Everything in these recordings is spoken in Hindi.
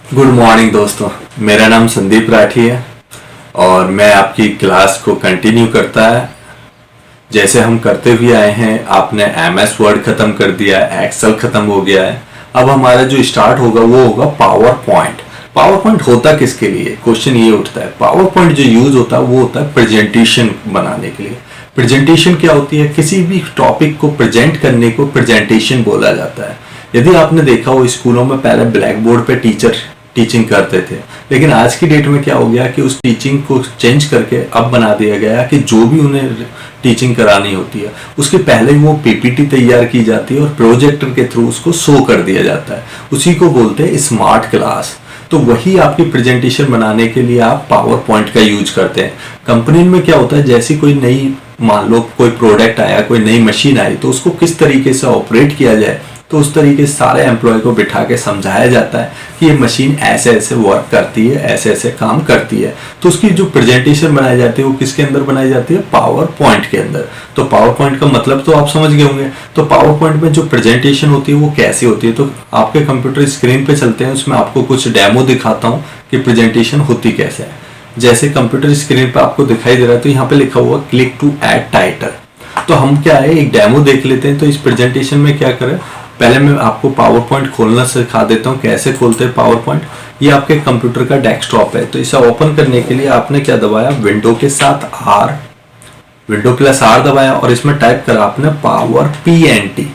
गुड मॉर्निंग दोस्तों, मेरा नाम संदीप राठी है और मैं आपकी क्लास को कंटिन्यू करता है जैसे हम करते हुए आए हैं। आपने एमएस वर्ड खत्म कर दिया है, एक्सेल खत्म हो गया है। अब हमारा जो स्टार्ट होगा वो होगा पावर पॉइंट। पावर पॉइंट होता किसके लिए, क्वेश्चन ये उठता है। पावर पॉइंट जो यूज होता है वो होता है प्रेजेंटेशन बनाने के लिए। प्रेजेंटेशन क्या होती है, किसी भी टॉपिक को प्रेजेंट करने को प्रेजेंटेशन बोला जाता है। यदि आपने देखा हो स्कूलों में पहले ब्लैक बोर्ड पे टीचर टीचिंग करते थे, लेकिन आज की डेट में क्या हो गया कि उस टीचिंग को चेंज करके अब बना दिया गया कि जो भी उन्हें टीचिंग करानी होती है उसके पहले वो पीपीटी तैयार की जाती है और प्रोजेक्टर के थ्रू उसको शो कर दिया जाता है। उसी को बोलते हैं स्मार्ट क्लास। तो वही आपकी प्रेजेंटेशन बनाने के लिए आप पावर पॉइंट का यूज करते हैं। कंपनी में क्या होता है, जैसी कोई नई, मान लो कोई प्रोडक्ट आया, कोई नई मशीन आई, तो उसको किस तरीके से ऑपरेट किया जाए, तो उस तरीके से सारे एम्प्लॉय को बिठा के समझाया जाता है कि ये मशीन ऐसे ऐसे वर्क करती है, ऐसे ऐसे काम करती है। तो उसकी जो प्रेजेंटेशन बनाई जाती है वो किसके अंदर बनाई जाती है, पावर पॉइंट के अंदर। तो पावर पॉइंट का मतलब तो आप समझ गए होंगे। तो पावर पॉइंट में जो प्रेजेंटेशन होती है वो कैसी होती है, तो आपके कंप्यूटर स्क्रीन पे चलते हैं, उसमें आपको कुछ डेमो दिखाता हूँ कि प्रेजेंटेशन होती कैसे है। जैसे कंप्यूटर स्क्रीन पर आपको दिखाई दे रहा है तो यहाँ पे लिखा हुआ क्लिक टू ऐड टाइटल। तो हम क्या है, एक डेमो देख लेते हैं। तो इस प्रेजेंटेशन में क्या करें, पहले मैं आपको पावर पॉइंट खोलना सिखा देता हूँ कैसे खोलते हैं पावर पॉइंट। ये आपके कंप्यूटर का डेस्कटॉप है, तो इसे ओपन करने के लिए आपने क्या दबाया, विंडो के साथ R, विंडो प्लस R दबाया और इसमें टाइप करा आपने पावर PNT।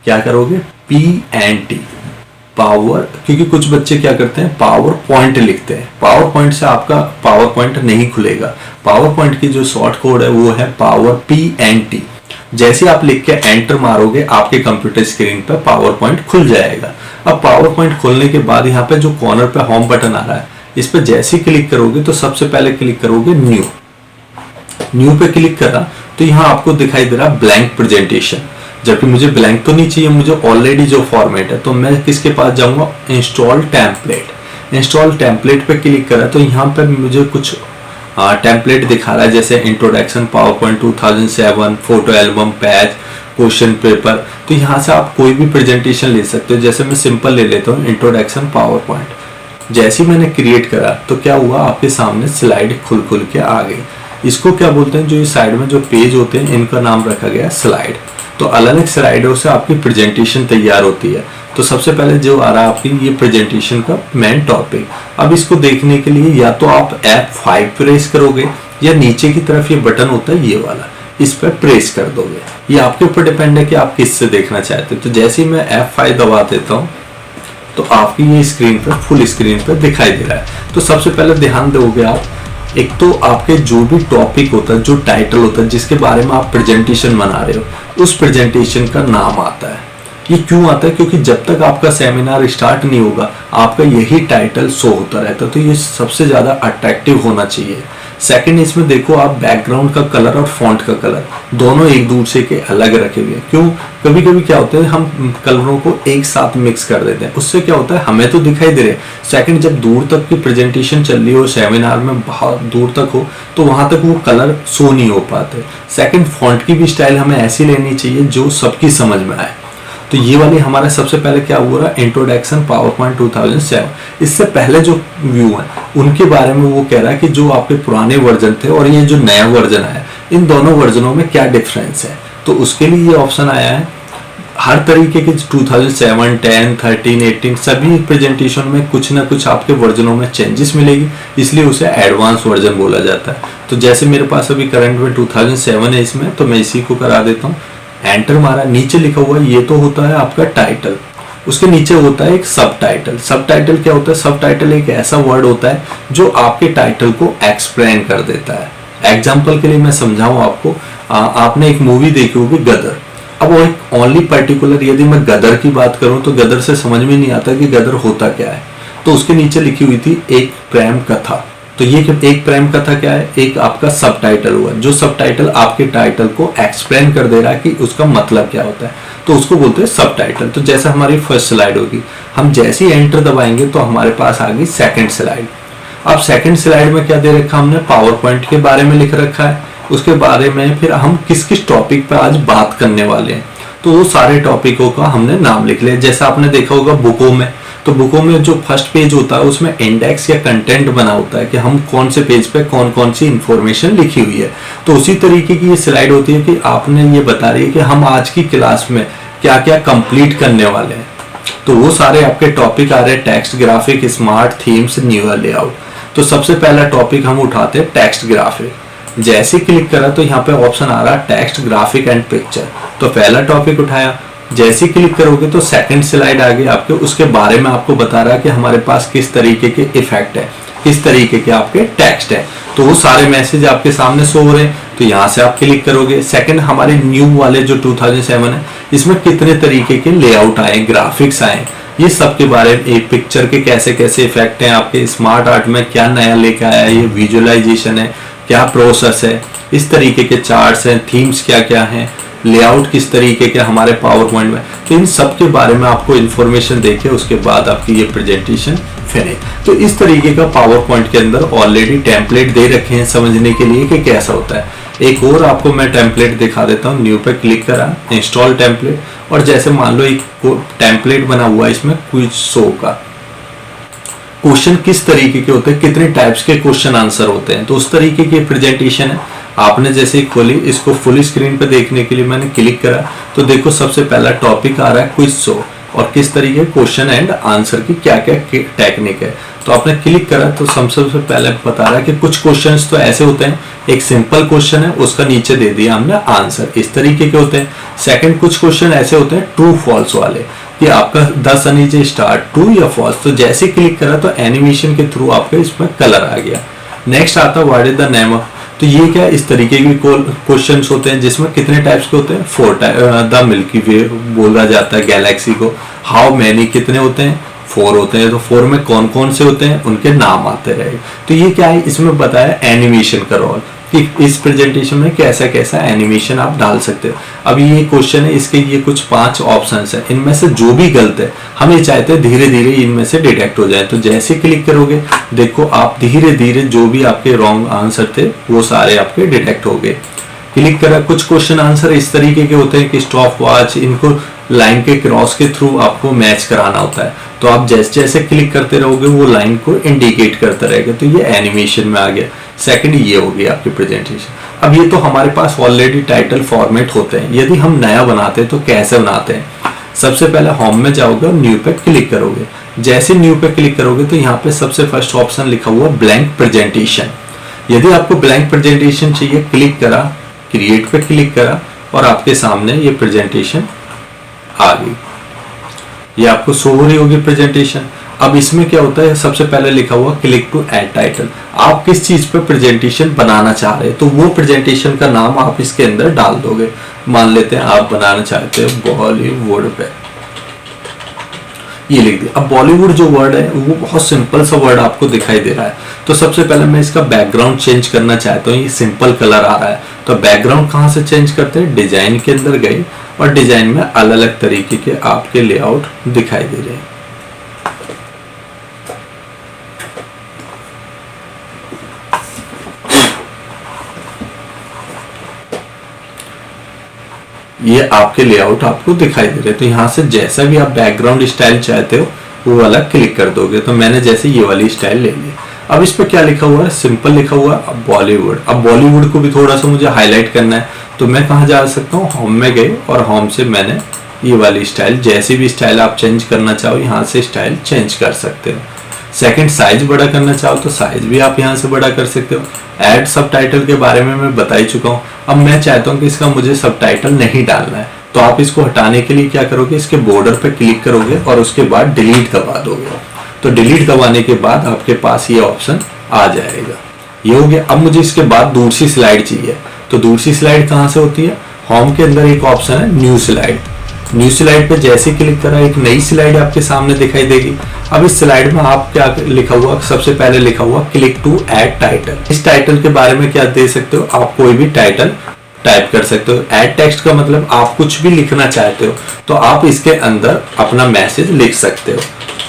क्या करोगे, PNT पावर, क्योंकि कुछ बच्चे क्या करते हैं पावर पॉइंट लिखते हैं। पावर पॉइंट से आपका पावर पॉइंट नहीं खुलेगा। पावर पॉइंट की जो शॉर्ट कोड है वो है पावर PNT। जैसे आप लिख के एंटर मारोगे आपके कंप्यूटर स्क्रीन पर पावर पॉइंट खुल जाएगा। अब पावर पॉइंट खोलने के बाद यहाँ पे जो कॉर्नर पे होम बटन आ रहा है, इस पर जैसे ही क्लिक करोगे तो सबसे पहले क्लिक करोगे न्यू। न्यू पे क्लिक करा तो यहाँ आपको दिखाई दे रहा ब्लैंक प्रेजेंटेशन, जबकि मुझे ब्लैंक तो नहीं चाहिए, मुझे ऑलरेडी जो फॉर्मेट है। तो मैं किसके पास जाऊंगा, इंस्टॉल टेम्पलेट। इंस्टॉल टेम्पलेट पे क्लिक करा तो यहाँ पे मुझे कुछ टेम्पलेट दिखा रहा है, जैसे introduction power point 2007, photo album, patch, question paper. तो यहाँ से आप कोई भी प्रेजेंटेशन ले सकते हो। जैसे मैं सिंपल ले लेता हूँ, इंट्रोडक्शन पावर पॉइंट। जैसे ही मैंने क्रिएट करा तो क्या हुआ, आपके सामने स्लाइड खुल के आ गई। इसको क्या बोलते हैं, जो ये साइड में जो पेज होते हैं इनका नाम रखा गया स्लाइड। तो अलग अलग स्लाइडों से आपकी प्रेजेंटेशन तैयार होती है। तो सबसे पहले जो आ रहा है आपकी ये प्रेजेंटेशन का मेन टॉपिक। अब इसको देखने के लिए या तो आप F5 प्रेस करोगे या नीचे की तरफ ये बटन होता है ये वाला, इस पर प्रेस कर दोगे। ये आपके ऊपर डिपेंड है कि आप किससे देखना चाहते हो। तो जैसे ही मैं F5 दबा देता हूँ तो आपकी ये स्क्रीन पर, फुल स्क्रीन पर दिखाई दे रहा है। तो सबसे पहले ध्यान दोगे आप, एक तो आपके जो भी टॉपिक होता है, जो टाइटल होता है जिसके बारे में आप प्रेजेंटेशन बना रहे हो, उस प्रेजेंटेशन का नाम आता है। ये क्यों आता है, क्योंकि जब तक आपका सेमिनार स्टार्ट नहीं होगा आपका यही टाइटल शो होता रहता है। तो ये सबसे ज़्यादा अट्रैक्टिव होना चाहिए। सेकंड, इसमें देखो आप बैकग्राउंड का कलर और फॉन्ट का कलर दोनों एक दूसरे के अलग रखे हुए हैं। क्यों, कभी कभी क्या होता है हम कलरों को एक साथ मिक्स कर देते हैं, उससे क्या होता है हमें तो दिखाई दे रहे। सेकंड, जब दूर तक की प्रेजेंटेशन चल रही हो, सेमिनार में बहुत दूर तक हो, तो वहां तक वो कलर शो नहीं हो पाते। सेकंड, फॉन्ट की भी स्टाइल हमें ऐसी लेनी चाहिए जो सबकी समझ में आए। तो ये वाली हमारा सबसे पहले क्या हुआ रहा, इंट्रोडक्शन पावर पॉइंट 2007। इससे पहले जो व्यू है उनके बारे में वो कह रहा है कि जो आपके पुराने वर्जन थे और ये जो नया वर्जन है, इन दोनों वर्जनों में क्या डिफरेंस है। तो उसके लिए ये ऑप्शन आया है। हर तरीके के 2007, 10, 13, 18 सभी प्रेजेंटेशन में कुछ ना कुछ आपके वर्जनों में चेंजेस मिलेगी, इसलिए उसे एडवांस वर्जन बोला जाता है। तो जैसे मेरे पास अभी करंट में 2007 है इसमें, तो मैं इसी को करा देता हूँ। एंटर मारा, नीचे लिखा हुआ ये तो होता है आपका टाइटल, उसके नीचे होता है एक सब टाइटल। सब टाइटल क्या होता है, सब टाइटल एक ऐसा वर्ड होता है जो आपके टाइटल को एक्सप्लेन कर देता है। एग्जाम्पल के लिए मैं समझाऊं आपको, आपने एक मूवी देखी होगी गदर। अब वो एक ओनली पर्टिकुलर, यदि मैं गदर की बात करूं तो गदर से समझ में नहीं आता कि गदर होता क्या है। तो उसके नीचे लिखी हुई थी एक प्रेम कथा। तो ये एक प्रेम कथा क्या है, एक आपका सब टाइटल हुआ, जो सब टाइटल आपके टाइटल को एक्सप्लेन कर दे रहा है कि उसका मतलब क्या होता है। तो उसको बोलते हैं सब टाइटल। तो जैसे हमारी फर्स्ट स्लाइड होगी, हम जैसे ही एंटर दबाएंगे तो हमारे पास आ गई सेकेंड स्लाइड। अब सेकेंड स्लाइड में क्या दे रखा हमने, पावर पॉइंट के बारे में लिख रखा है। उसके बारे में फिर हम किस किस टॉपिक पर आज बात करने वाले हैं, तो वो सारे टॉपिकों का हमने नाम लिख लिया। जैसा आपने देखा होगा बुकों में तो बुकों में जो फर्स्ट पेज होता है उसमें इंडेक्स या कंटेंट बना होता है कि हम कौन से पेज पे कौन कौन सी इंफॉर्मेशन लिखी हुई है। तो उसी तरीके की ये स्लाइड होती है कि आपने ये बता रही है कि हम आज की क्लास में क्या क्या कंप्लीट करने वाले हैं। तो वो सारे आपके टॉपिक आ रहे हैं, text, graphic, smart, themes, new layout. तो सबसे पहला टॉपिक हम उठाते हैं टेक्स्ट ग्राफिक। जैसे क्लिक करा तो यहाँ पे ऑप्शन आ रहा है टेक्स्ट, ग्राफिक एंड पिक्चर। तो पहला टॉपिक उठाया, जैसे क्लिक करोगे तो सेकंड स्लाइड आगे आपके उसके बारे में आपको बता रहा है कि हमारे पास किस तरीके के इफेक्ट है, किस तरीके के आपके टेक्स्ट है। तो वो सारे मैसेज आपके सामने शो हो रहे हैं, तो यहाँ से आप क्लिक करोगे। सेकंड हमारे न्यू वाले जो 2007 है, इसमें कितने तरीके के लेआउट आए, ग्राफिक्स आए, ये सब के बारे में, एक पिक्चर के कैसे कैसे इफेक्ट हैं, आपके स्मार्ट आर्ट में क्या नया लेकर आया है, ये विजुअलाइजेशन है, क्या प्रोसेस है, इस तरीके के चार्ट्स हैं, थीम्स क्या क्या हैं, लेआउट किस तरीके के हमारे पावर पॉइंट में। तो इन सब के बारे में आपको इन्फॉर्मेशन देके उसके बाद आपकी ये प्रेजेंटेशन फिनिश। तो इस तरीके का पावर पॉइंट के अंदर ऑलरेडी टेम्पलेट दे रखे हैं समझने के लिए कि कैसा होता है। एक और आपको मैं टेम्पलेट दिखा देता हूँ। न्यू पे क्लिक करा, इंस्टॉल टेम्पलेट, और जैसे मान लो एक टेम्पलेट बना हुआ है इसमें क्विज शो का, क्वेश्चन किस तरीके के होते हैं, कितने टाइप्स के क्वेश्चन आंसर होते हैं, तो उस तरीके की प्रेजेंटेशन है। आपने जैसे ही खोली, इसको फुल स्क्रीन पे देखने के लिए मैंने क्लिक करा, तो देखो सबसे पहला टॉपिक आ रहा है क्विज शो, और किस तरीके क्वेश्चन एंड आंसर की क्या क्या टेक्निक है। तो आपने क्लिक करा तो सबसे पहले बता रहा है कि कुछ क्वेश्चंस तो ऐसे होते हैं, एक सिंपल क्वेश्चन है उसका नीचे दे दिया हमने आंसर, इस तरीके के होते हैं। सेकंड, कुछ क्वेश्चन ऐसे होते हैं ट्रू फॉल्स वाले, कि आपका 10 से नीचे स्टार्ट, ट्रू या फॉल्स। तो जैसे क्लिक करा तो एनिमेशन के थ्रू आपके इसमें कलर आ गया। नेक्स्ट आता है what is the name of, तो ये क्या इस तरीके के क्वेश्चंस होते हैं जिसमें कितने टाइप्स के होते हैं, 4 टाइप। द मिल्की वे बोला जाता है गैलेक्सी को। हाउ मैनी कितने होते हैं, 4 होते हैं। तो 4 में कौन कौन से होते हैं उनके नाम आते रहे। तो ये क्या है, इसमें बताया एनिमेशन का रोल, कि इस प्रेजेंटेशन में कैसा कैसा एनिमेशन आप डाल सकते हो। अब ये क्वेश्चन है, इसके ये कुछ 5 ऑप्शंस है, इनमें से जो भी गलत है हम ये चाहते हैं धीरे धीरे इनमें से डिटेक्ट हो जाए। तो जैसे क्लिक करोगे देखो आप धीरे धीरे जो भी आपके रॉन्ग आंसर थे वो सारे आपके डिटेक्ट हो गए। क्लिक करा, कुछ क्वेश्चन आंसर इस तरीके के होते हैं कि स्टॉप वॉच, इनको लाइन के क्रॉस के थ्रू आपको मैच कराना होता है। तो आप जैसे जैसे क्लिक करते रहोगे वो लाइन को इंडिकेट करता रहेगा। तो ये एनिमेशन में आ गया। सेकंड ये हो गया आपकी प्रेजेंटेशन। अब ये तो हमारे पास ऑलरेडी टाइटल फॉर्मेट होते हैं। यदि हम नया बनाते हैं तो कैसे बनाते हैं, सबसे पहले होम में जाओगे और न्यू पे क्लिक करोगे। जैसे न्यू पे क्लिक करोगे तो यहाँ पे सबसे फर्स्ट ऑप्शन लिखा हुआ ब्लैंक प्रेजेंटेशन। यदि आपको ब्लैंक प्रेजेंटेशन चाहिए, क्लिक करा, क्रिएट पे क्लिक करा और आपके सामने ये प्रेजेंटेशन आ गई। ये आपको शो हो रही होगी प्रेजेंटेशन। अब इसमें क्या होता है, सबसे पहले लिखा हुआ क्लिक टू ऐड टाइटल। आप किस चीज पे प्रेजेंटेशन बनाना चाह रहे हैं तो वो प्रेजेंटेशन का नाम आप इसके अंदर डाल दोगे। मान लेते हैं आप बनाना चाहते हो बॉलीवुड पे, ये लिख दिया। अब बॉलीवुड जो वर्ड है वो बहुत सिंपल सा वर्ड आपको दिखाई दे रहा है। तो सबसे पहले मैं इसका बैकग्राउंड चेंज करना चाहता हूँ। ये सिंपल कलर आ रहा है, तो बैकग्राउंड कहाँ से चेंज करते हैं, डिजाइन के अंदर गए और डिजाइन में अलग अलग तरीके के आपके लेआउट दिखाई दे रहे हैं। ये आपके लेआउट आपको दिखाई दे रहे हैं। तो यहाँ से जैसा भी आप बैकग्राउंड स्टाइल चाहते हो वो वाला क्लिक कर दोगे। तो मैंने जैसे ये वाली स्टाइल ले ली। अब इस पर क्या लिखा हुआ है, सिंपल लिखा हुआ है बॉलीवुड। अब बॉलीवुड को भी थोड़ा सा मुझे हाईलाइट करना है तो मैं कहाँ जा सकता हूँ, होम में गए और होम से मैंने ये वाली स्टाइल, जैसी भी स्टाइल आप चेंज करना चाहो यहाँ से स्टाइल चेंज कर सकते हो। सेकंड, साइज बड़ा करना चाहो तो साइज भी आप यहाँ से बड़ा कर सकते हो। ऐड सबटाइटल के बारे में मैं बता ही चुका हूँ। अब मैं चाहता हूँ कि इसका मुझे सबटाइटल नहीं डालना है, तो आप इसको हटाने के लिए क्या करोगे, इसके बॉर्डर पे क्लिक करोगे और उसके बाद डिलीट दबा दोगे। तो डिलीट दबाने के बाद आपके पास ये ऑप्शन आ जाएगा। ये हो गया। अब मुझे इसके बाद दूसरी स्लाइड चाहिए। तो दूसरी स्लाइड कहाँ से होती है, होम के अंदर एक ऑप्शन है न्यू स्लाइड। न्यू स्लाइड पे जैसे क्लिक करा एक नई स्लाइड आपके सामने दिखाई देगी। अब इस स्लाइड में आप क्या लिखा हुआ, सबसे पहले लिखा हुआ क्लिक टू ऐड टाइटल। इस टाइटल के बारे में क्या दे सकते हो, आप कोई भी टाइटल टाइप कर सकते हो। ऐड टेक्स्ट का मतलब आप कुछ भी लिखना चाहते हो तो आप इसके अंदर अपना मैसेज लिख सकते हो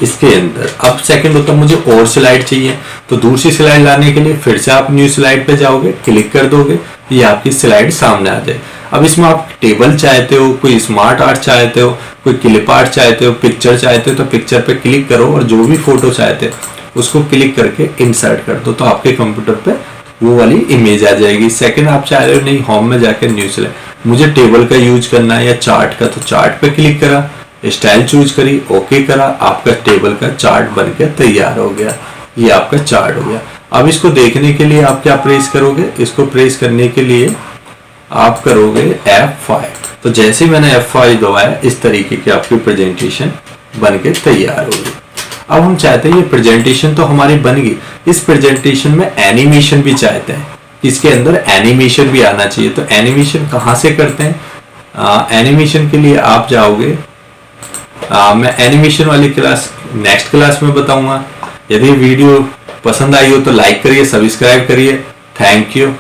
इसके अंदर। अब सेकंड होता है मुझे और स्लाइड चाहिए, तो दूसरी स्लाइड लाने के लिए फिर से आप न्यू स्लाइड पे जाओगे, क्लिक कर दोगे, ये आपकी स्लाइड सामने आ जाए। अब इसमें आप टेबल चाहते हो, कोई स्मार्ट आर्ट चाहते हो, कोई क्लिप आर्ट चाहते हो, पिक्चर चाहते हो, तो पिक्चर पे क्लिक करो और जो भी फोटो चाहते हो उसको क्लिक करके इंसर्ट कर दो, तो आपके कंप्यूटर पे वो वाली इमेज आ जाएगी। सेकंड, आप चाह रहे हो नहीं होम में जाकर न्यू सेलेक्ट, मुझे टेबल का यूज करना है या चार्ट का, तो चार्ट पे क्लिक करा, स्टाइल चूज करी, ओके करा, आपका टेबल का चार्ट बन के तैयार हो गया। ये आपका चार्ट हो गया। अब इसको देखने के लिए आप क्या प्रेस करोगे, इसको प्रेस करने के लिए आप करोगे F5। तो जैसे ही मैंने F5 दबाया इस तरीके की आपकी प्रेजेंटेशन बन के तैयार होगी। अब हम चाहते हैं ये प्रेजेंटेशन तो हमारी बन गई, इस प्रेजेंटेशन में एनिमेशन भी चाहते हैं, इसके अंदर एनिमेशन भी आना चाहिए। तो एनिमेशन कहाँ से करते हैं, एनिमेशन के लिए आप जाओगे, मैं एनिमेशन वाली क्लास नेक्स्ट क्लास में बताऊंगा। यदि वीडियो पसंद आई हो तो लाइक करिए, सब्सक्राइब करिए। Thank you.